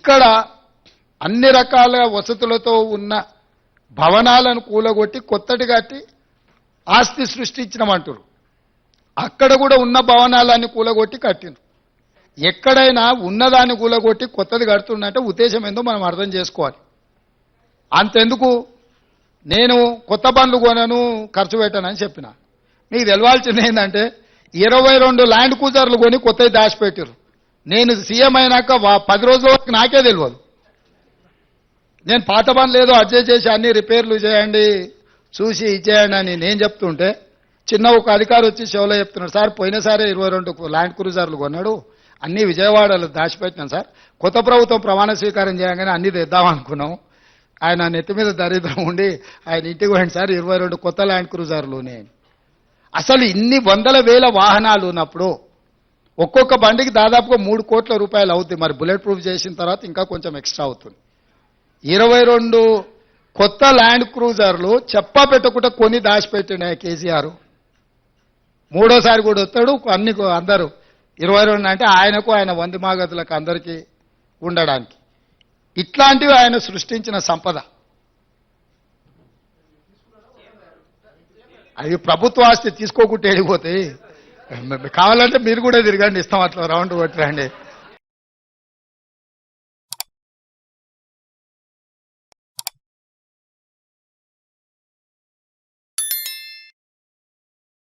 ఇక్కడ అన్ని రకాల వసతులతో ఉన్న భవనాలను కూలగొట్టి కొత్తటి కట్టి ఆస్తి సృష్టించినమంటారు. అక్కడ కూడా ఉన్న భవనాలన్నీ కూలగొట్టి కట్టిండ్రు. ఎక్కడైనా ఉన్నదాన్ని కూలగొట్టి కొత్తది కడుతుందంటే ఉద్దేశం ఏందో మనం అర్థం చేసుకోవాలి. అంతెందుకు నేను కొత్త బండ్లు కొనను, ఖర్చు పెట్టానని చెప్పిన. మీకు తెలవాల్సింది ఏంటంటే 22 ల్యాండ్ క్రూజర్లు కొని కొత్తవి దాచిపెట్టారు. నేను సీఎం అయినాక 10 రోజుల వరకు నాకే తెలియదు. నేను పాత బండ్లు ఏదో అడ్జస్ట్ చేసి అన్ని రిపేర్లు చేయండి, చూసి ఇచ్చేయండి అని నేను చెప్తుంటే చిన్న ఒక అధికారి వచ్చి షోలో చెప్తున్నాడు, సార్ పోయినసారి 22 ల్యాండ్ క్రూజర్లు కొన్నాడు, అన్ని విజయవాడలో దాచిపెట్టినాను సార్, కొత్త ప్రభుత్వం ప్రమాణ స్వీకారం చేయగానే అన్ని తెద్దామనుకున్నాం, ఆయన నెత్తి మీద దరిద్రం ఉండి ఆయన ఇంటికి పోయింది సార్ 22 కొత్త ల్యాండ్ క్రూజర్లునే. అసలు ఇన్ని వందల వేల వాహనాలు ఉన్నప్పుడు ఒక్కొక్క బండికి దాదాపుగా 3 కోట్ల రూపాయలు అవుతుంది. మరి బుల్లెట్ ప్రూఫ్ చేసిన తర్వాత ఇంకా కొంచెం ఎక్స్ట్రా అవుతుంది. 22 కొత్త ల్యాండ్ క్రూజర్లు చెప్పా పెట్టకుండా కొని దాచిపెట్టిన కేసీఆర్ మూడోసారి కూడా వస్తాడు. అన్ని అందరూ 22 అంటే ఆయనకు ఆయన వంది మాగతులకు అందరికీ ఉండడానికి. ఇట్లాంటివి ఆయన సృష్టించిన సంపద. అవి ప్రభుత్వ ఆస్తి తీసుకోకుండా వెళ్ళిపోతాయి. కావాలంటే మీరు కూడా తిరగండి, ఇస్తాం అట్లా రౌండ్ కొట్టరండి.